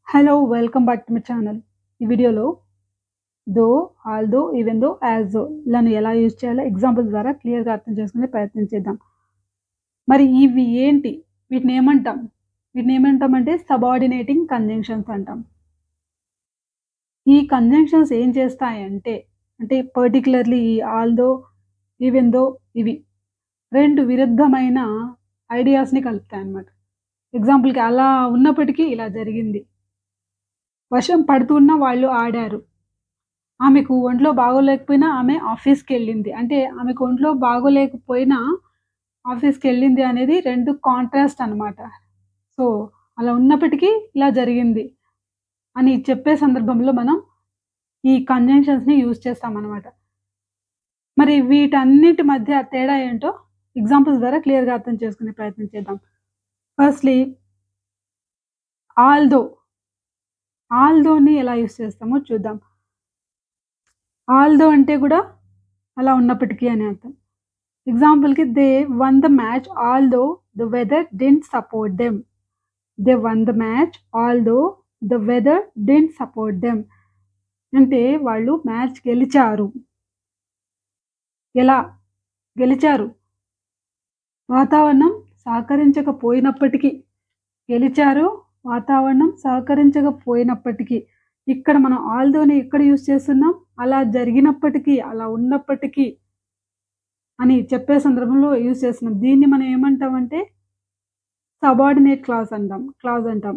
Hello welcome back to my channel. ఈ వీడియోలో though, although, even though, as though లను ఎలా యూజ్ చేయాలో ఎగ్జాంపుల్స్ ద్వారా క్లియర్‌గా అర్థం చేసుకునే ప్రయత్నం చేద్దాం. మరి ఇవి ఏంటి? వీటిని ఏమంటాం? వీటిని ఏమంటామంటే సబార్డినేటింగ్ కంజంక్షన్స్ అంటాం. ఈ కంజంక్షన్స్ ఏం చేస్తాయంటే పర్టిక్యులర్‌లీ ఈ ఆల్దో, ఈవెన్ దో ఇవి 2 విరుద్ధమైన ఐడియాస్‌ని కలుపుతాయన్నమాట. ఎగ్జాంపుల్‌కి అలా ఉన్నప్పటికీ ఇలా జరిగింది. వర్షం పడుతున్నా వాళ్ళు ఆడారు. ఆమెకు ఒంట్లో బాగోలేకపోయినా ఆమె ఆఫీస్‌కెళ్ళింది. అంటే ఆమెకు ఒంట్లో బాగోలేకపోయినా ఆఫీస్‌కెళ్ళింది అనేది 2 కాంట్రాస్ట్ అనమాట. సో, అలా ఉన్నప్పటికీ ఇలా జరిగింది అని చెప్పే సందర్భంలో మనం ఈ కంజంక్షన్స్‌ని యూజ్ చేస్తామనమాట. మరి వీటన్నిటి మధ్య తేడా ఏంటో ఎగ్జాంపుల్స్ ద్వారా క్లియర్‌గా అర్థం చేసుకునే ప్రయత్నం చేద్దాం. Firstly although. ఆల్దోని ఎలా యూజ్ చేస్తామో చూద్దాం. ఆల్దో అంటే కూడా అలా ఉన్నప్పటికీ అని అర్థం. ఎగ్జాంపుల్‌కి they won the match although the weather didn't support them. They won the match although the weather didn't support them. అంటే వాళ్ళు మ్యాచ్ గెలిచారు. ఎలా గెలిచారు? వాతావరణం సహకరించకపోయినప్పటికీ. గెలిచారు వాతావరణం సహకరించకపోయినప్పటికీ. ఇక్కడ మనం ఆల్దోని ఎక్కడ యూజ్ చేస్తున్నాం? అలా జరిగినప్పటికీ, అలా ఉన్నప్పటికీ అని చెప్పే సందర్భంలో యూజ్ చేస్తున్నాం. దీన్ని మనం ఏమంటామంటే సబార్డినేట్ క్లాజ్ అంటాం.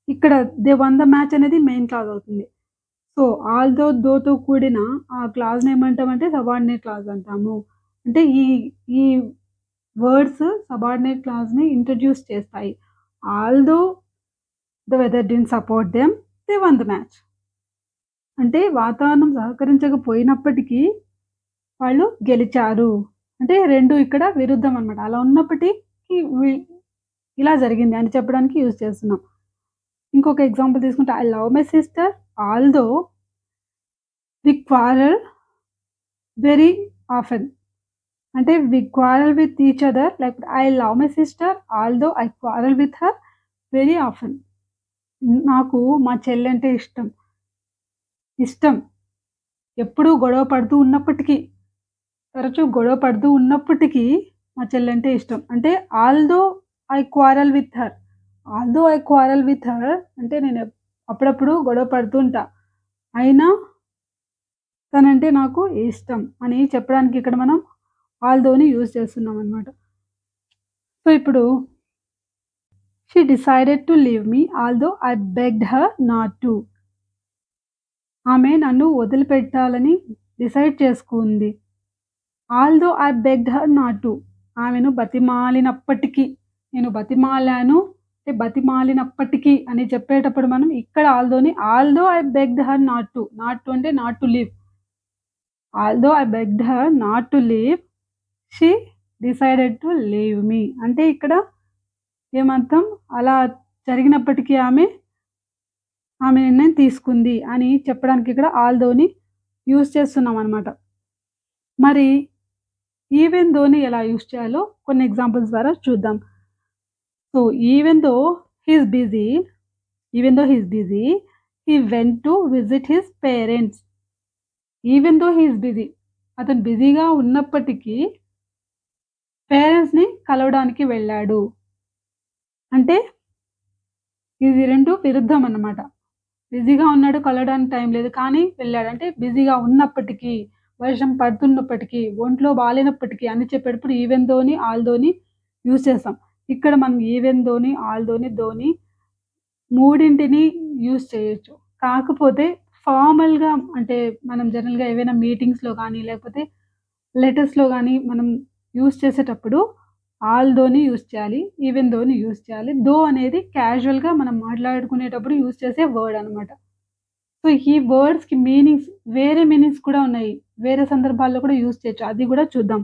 ఇక్కడ దే వన్ ద మ్యాచ్ అనేది మెయిన్ క్లాజ్ అవుతుంది. సో, ఆల్దో, దోతో కూడిన ఆ క్లాజ్‌ని ఏమంటామంటే సబార్డినేట్ క్లాజ్ అంటాము. అంటే ఈ ఈ వర్డ్స్ సబార్డినేట్ క్లాజ్‌ని ఇంట్రొడ్యూస్ చేస్తాయి. Although the weather didn't support them, they won the match. అంటే వాతావరణం సహకరించకపోయినప్పటికీ వాళ్ళు గెలిచారు. అంటే 2 ఇక్కడ విరుద్ధం అన్నమాట. అలా ఉన్నప్పటికీ ఇలా జరిగింది అని చెప్పడానికి యూజ్ చేస్తున్నాం. ఇంకొక ఎగ్జాంపుల్ తీసుకుంటే I love my sister although we quarrel very often. అంటే we quarrel with each other like I love my sister although I quarrel with her very often. నాకు మా చెల్లంటే ఇష్టం. ఎప్పుడూ గొడవ పడుతూ ఉన్నప్పటికీ, తరచూ గొడవ పడుతూ ఉన్నప్పటికీ మా చెల్లంటే ఇష్టం. అంటే although I quarrel with her. Although I quarrel with her అంటే నేను అప్పుడప్పుడు గొడవ పడుతుంటా. అయినా తనంటే నాకు ఇష్టం అని చెప్పడానికి ఇక్కడ మనం ఆల్దోని యూజ్ చేస్తున్నామనమాట. సో, ఇప్పుడు she decided to leave me although I begged her not to. ఆమె నన్ను వదిలిపెట్టాలని డిసైడ్ చేసుకుంది. Although I begged her not to. ఆమెను బతిమాలినప్పటికీ, నేను బతిమాలాను అంటే బతిమాలినప్పటికీ అని చెప్పేటప్పుడు మనం ఇక్కడ although I begged her not to. Not to అంటే not to leave. Although I begged her not to leave, she decided to leave me. అంటే ఇక్కడ ఏమర్థం? అలా జరిగినప్పటికీ ఆమె నిర్ణయం తీసుకుంది అని చెప్పడానికి ఇక్కడ ఆల్దోని యూజ్ చేస్తున్నామనమాట. మరి ఈవెన్ దోని ఎలా యూజ్ చేయాలో కొన్ని ఎగ్జాంపుల్స్ ద్వారా చూద్దాం. So, even though he is busy, he went to visit his parents. Even though he is busy. అతను బిజీగా ఉన్నప్పటికీ పేరెంట్స్‌ని కలవడానికి వెళ్ళాడు. అంటే ఇది 2 విరుద్ధం అన్నమాట. బిజీగా ఉన్నాడు, కలవడానికి టైం లేదు. కానీ వెళ్ళాడు. అంటే బిజీగా ఉన్నప్పటికీ, వర్షం పడుతున్నప్పటికీ, ఒంట్లో బాలేనప్పటికీ అని చెప్పేటప్పుడు ఈవెన్ దోని, ఆల్దోని యూజ్ చేస్తాం. ఇక్కడ మనం ఈవెన్ దోని, ఆల్దోని, దోని మూడింటిని యూజ్ చేయొచ్చు. కాకపోతే ఫార్మల్‌గా అంటే మనం జనరల్‌గా ఏవైనా మీటింగ్స్‌లో గానీ, లేకపోతే లెటర్స్‌లో గానీ మనం యూజ్ చేసేటప్పుడు ఆల్దోని యూజ్ చేయాలి. ఈవెన్ దోని యూజ్ చేయాలి. దో అనేది క్యాజువల్‌గా మనం మాట్లాడుకునేటప్పుడు యూజ్ చేసే వర్డ్ అనమాట. సో, ఈ వర్డ్స్‌కి వేరే మీనింగ్స్ కూడా ఉన్నాయి. వేరే సందర్భాల్లో కూడా యూజ్ చేయొచ్చు. అది కూడా చూద్దాం.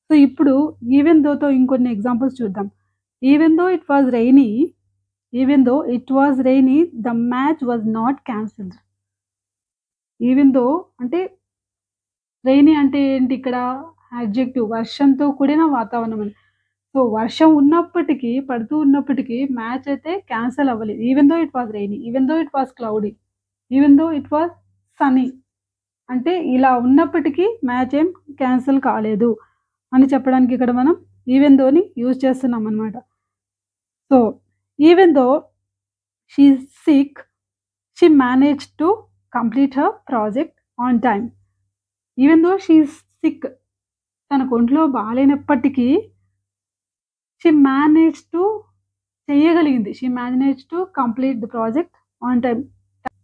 సో, ఇప్పుడు ఈవెన్ దోతో ఇంకొన్ని ఎగ్జాంపుల్స్ చూద్దాం. Even though it was rainy the match was not cancelled. Even though అంటే రెయినీ అంటే ఏంటి ఇక్కడ? యాడ్జెక్టివ్ వర్షంతో కూడిన వాతావరణం అని. సో వర్షం ఉన్నప్పటికీ, పడుతూ ఉన్నప్పటికీ మ్యాచ్ అయితే క్యాన్సెల్ అవ్వలేదు. Even though it was rainy, even though it was cloudy, even though it was Sunny. అంటే ఇలా ఉన్నప్పటికీ మ్యాచ్ ఏం క్యాన్సెల్ కాలేదు అని చెప్పడానికి ఇక్కడ మనం ఈవెన్ దోని యూజ్ చేస్తున్నామనమాట. So even though she is sick, she managed to complete her project on time. Even though she is sick, తనకు ఒంట్లో బాలేనప్పటికీ షీ మేనేజ్డ్ టు చేయగలిగింది. She managed to complete the project on time.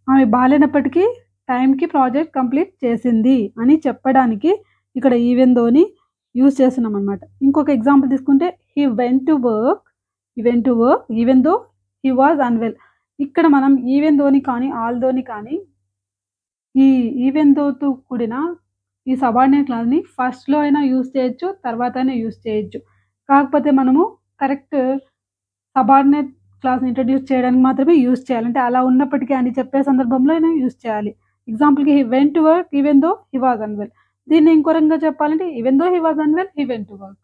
ఆమె బాలేనప్పటికీ టైంకి project complete చేసింది అని చెప్పడానికి ఇక్కడ ఈవెన్ దోని యూజ్ చేస్తున్నామనమాట. ఇంకొక ఎగ్జాంపుల్ తీసుకుంటే he went to work, even though he was unwell. ఇక్కడ మనం ఈవెన్ దోని కానీ, ఆల్ దోని కానీ ఈ ఈవెన్ దోతో కూడిన ఈ సబార్డినేట్ క్లాజ్‌ని ఫస్ట్‌లో అయినా యూజ్ చేయొచ్చు, తర్వాత అయినా యూజ్ చేయొచ్చు. కాకపోతే మనము కరెక్ట్ సబార్డినేట్ క్లాజ్‌ని ఇంట్రొడ్యూస్ చేయడానికి మాత్రమే యూజ్ చేయాలి. అంటే అలా ఉన్నప్పటికీ అని చెప్పే సందర్భంలో అయినా యూజ్ చేయాలి. ఎగ్జాంపుల్‌కి he went to work even though he was unwell. దీన్ని ఇంకో రకంగా చెప్పాలంటే even though he was unwell he went to work.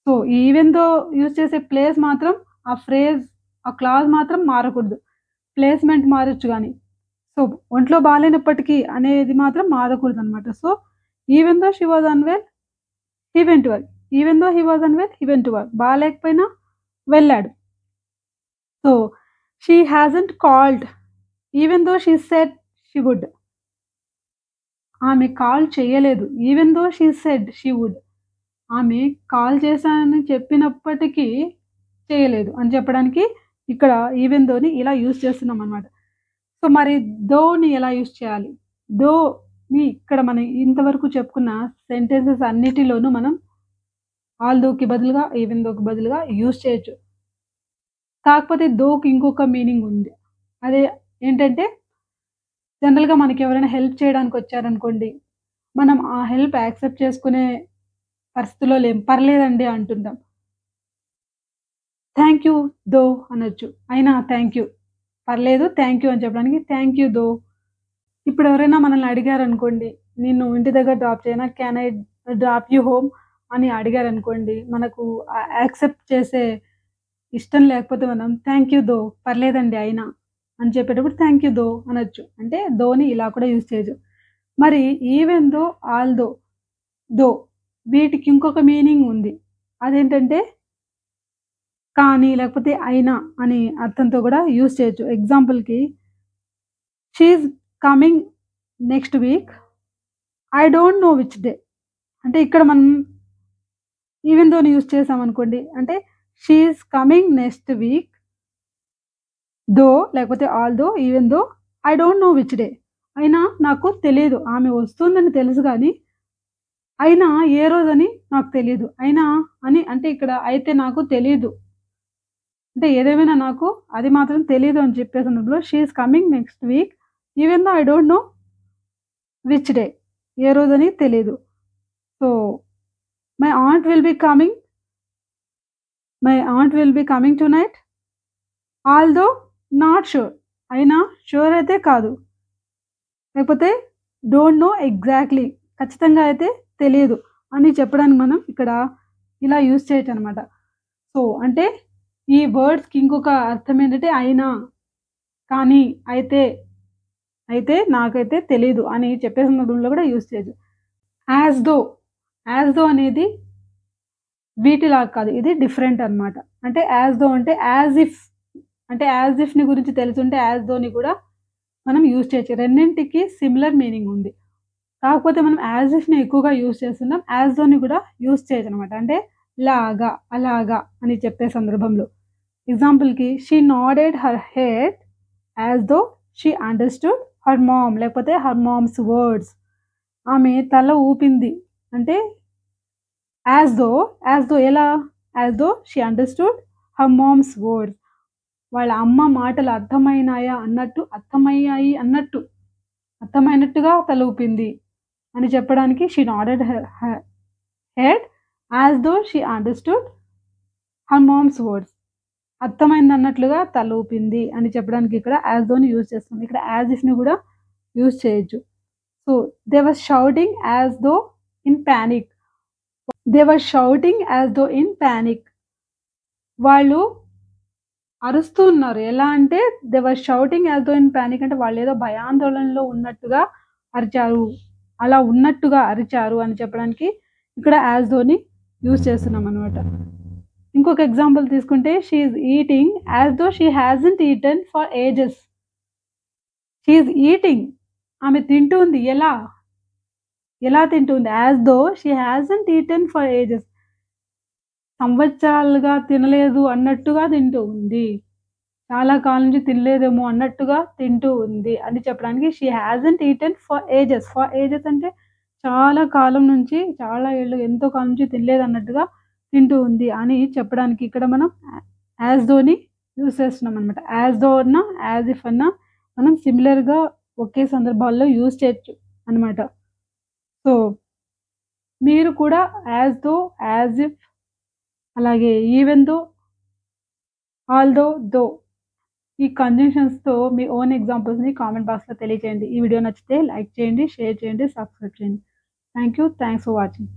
So even though use చేసే ప్లేస్ మాత్రం, ఆ ఫ్రేజ్, ఆ క్లాజ్ మాత్రం మారకూడదు. ప్లేస్‌మెంట్ మారొచ్చు గానీ, సో ఒంట్లో బాలేనప్పటికీ అనేది మాత్రం మారకూడదనమాట. So even though she was unwell he went to work, even though he was unwell he went to work. బాలేకపోయినా వెళ్ళాడు. So she hasn't called even though she said she would. ఆమె కాల్ చేయలేదు. Even though she said she would. ఆమె call చేశానని చెప్పినప్పటికీ చేయలేదు అని చెప్పడానికి ఇక్కడ ఈవెన్ దోని ఇలా యూజ్ చేస్తున్నామనమాట. సో మరి దోని ఎలా యూజ్ చేయాలి? దోని ఇక్కడ మనం ఇంతవరకు చెప్పుకున్న సెంటెన్సెస్ అన్నిటిలోనూ మనం ఆల్ దోకి బదులుగా, ఈవెన్ దోకి బదులుగా యూజ్ చేయొచ్చు. కాకపోతే దోకి ఇంకొక మీనింగ్ ఉంది. అదే ఏంటంటే జనరల్‌గా మనకెవరైనా హెల్ప్ చేయడానికొచ్చారనుకోండి, మనం ఆ హెల్ప్ యాక్సెప్ట్ చేసుకునే పరిస్థితిలో లేం. పర్లేదండి అంటుంటాం. థాంక్ యూ దో అనొచ్చు. అయినా థాంక్ యూ. పర్లేదు థాంక్ యూ అని చెప్పడానికి థాంక్ యూ దో. ఇప్పుడు ఎవరైనా మనల్ని అడిగారనుకోండి, నిన్ను ఇంటి దగ్గర డ్రాప్ చేయనా? Can I drop you home అని అడిగారనుకోండి, మనకు యాక్సెప్ట్ చేసే ఇష్టం లేకపోతే మనం థాంక్ యూ దో, పర్లేదండి అయినా అని చెప్పేటప్పుడు థాంక్ యూ దో అనొచ్చు. అంటే దోని ఇలా కూడా యూజ్ చేయొచ్చు. మరి ఈవెన్ దో, ఆల్ దో వీటికి ఇంకొక మీనింగ్ ఉంది. అదేంటంటే కానీ, లేకపోతే అయినా అని అర్థంతో కూడా యూజ్ చేయొచ్చు. ఎగ్జాంపుల్‌కి she is coming next week, I don't know which day. అంటే ఇక్కడ మనం ఈవెన్ దోని యూజ్ చేసామనుకోండి, అంటే she is coming next week, though లేకపోతే although, even though I don't know which day. అయినా నాకు తెలీదు. ఆమె వస్తుందని తెలుసు గానీ, అయినా ఏ రోజని నాకు తెలీదు. అయినా అని అంటే ఇక్కడ అయితే నాకు తెలీదు. అంటే ఏదేమైనా నాకు అది మాత్రం తెలీదు అని చెప్పే సందర్భంలో she is coming next week even though I don't know which day. ఏ రోజని తెలీదు. So my aunt will be coming tonight although not sure. అయినా ష్యూర్ అయితే కాదు. లేకపోతే డోంట్ నో ఎగ్జాక్ట్‌లీ, ఖచ్చితంగా అయితే తెలియదు అని చెప్పడానికి మనం ఇక్కడ ఇలా యూజ్ చేయొచ్చనమాట. సో అంటే ఈ వర్డ్స్‌కి ఇంకొక అర్థం ఏంటంటే అయినా, కానీ, అయితే, నాకైతే తెలీదు అని చెప్పే సందర్భంలో కూడా యూజ్ చేయొచ్చు. యాస్ దో అనేది వీటిలాగా కాదు. ఇది డిఫరెంట్ అన్నమాట. అంటే యాస్ దో అంటే యాస్ ఇఫ్‌ని గురించి తెలుసుంటే యాస్ దోని కూడా మనం యూజ్ చేయొచ్చు. రెండింటికి సిమిలర్ మీనింగ్ ఉంది. కాకపోతే మనం యాస్ ఇఫ్‌ని ఎక్కువగా యూజ్ చేస్తున్నాం. యాస్ దోని కూడా యూజ్ చేయొచ్చనమాట. అంటే లాగా, అలాగా అని చెప్పే సందర్భంలో. ఎగ్జాంపుల్‌కి she nodded her head as though she understood her mom, లేకపోతే హర్ మామ్స్ వర్డ్స్. ఆమె తల ఊపింది. అంటే యాస్ దో ఎలా? As though she understood her mom's words. వాళ్ళ అమ్మ మాటలు అర్థమైనట్టుగా తల ఊపింది అని చెప్పడానికి she nodded her head as though she understood her mom's words. అర్థమైందన్నట్లుగా తల ఊపింది అని చెప్పడానికి ఇక్కడ యాస్ దోని యూజ్ చేస్తాం. ఇక్కడ యాస్ ఇఫ్‌ని కూడా యూజ్ చేయొచ్చు. So they were shouting as though in panic. They were shouting as though in panic. వాళ్ళు అరుస్తూ ఉన్నారు. ఎలా అంటే they were shouting as though in panic అంటే వాళ్ళేదో భయాందోళనలో ఉన్నట్టుగా అరిచారు. అలా ఉన్నట్టుగా అరిచారు అని చెప్పడానికి ఇక్కడ యాజ్ దోని యూజ్ చేస్తున్నామనమాట. ఇంకొక ఎగ్జాంపుల్ తీసుకుంటే she is eating as though she hasn't eaten for ages. She is eating, ఆమె తింటూ ఉంది. ఎలా తింటూ ఉంది? As though she hasn't eaten for ages. సంవత్సరాలుగా తినలేదు అన్నట్టుగా తింటూ ఉంది. చాలా కాలం నుంచి తినలేదేమో అన్నట్టుగా తింటూ ఉంది అని చెప్పడానికి she hasn't eaten for ages. For ages అంటే చాలా కాలం నుంచి, చాలా ఏళ్ళు, ఎంతో కాలం నుంచి తినలేదన్నట్టుగా తింటూ ఉంది అని చెప్పడానికి ఇక్కడ మనం యాజ్ దోని యూజ్ చేస్తున్నామనమాట. యాజ్ దో అన్నా, యాజ్ ఇఫ్ అన్నా మనం సిమిలర్‌గా ఒకే సందర్భాల్లో యూజ్ చేయొచ్చు అనమాట. సో, మీరు కూడా యాజ్ దో, యాజ్ ఇఫ్, అలాగే ఈవెన్ దో, ఆల్‌దో, దో ఈ కంజంక్షన్స్‌తో మీ ఓన్ ఎగ్జాంపుల్స్‌ని కామెంట్ బాక్స్‌లో తెలియజేయండి. ఈ వీడియో నచ్చితే లైక్ చేయండి, షేర్ చేయండి, సబ్స్క్రైబ్ చేయండి. Thank you. Thanks for watching.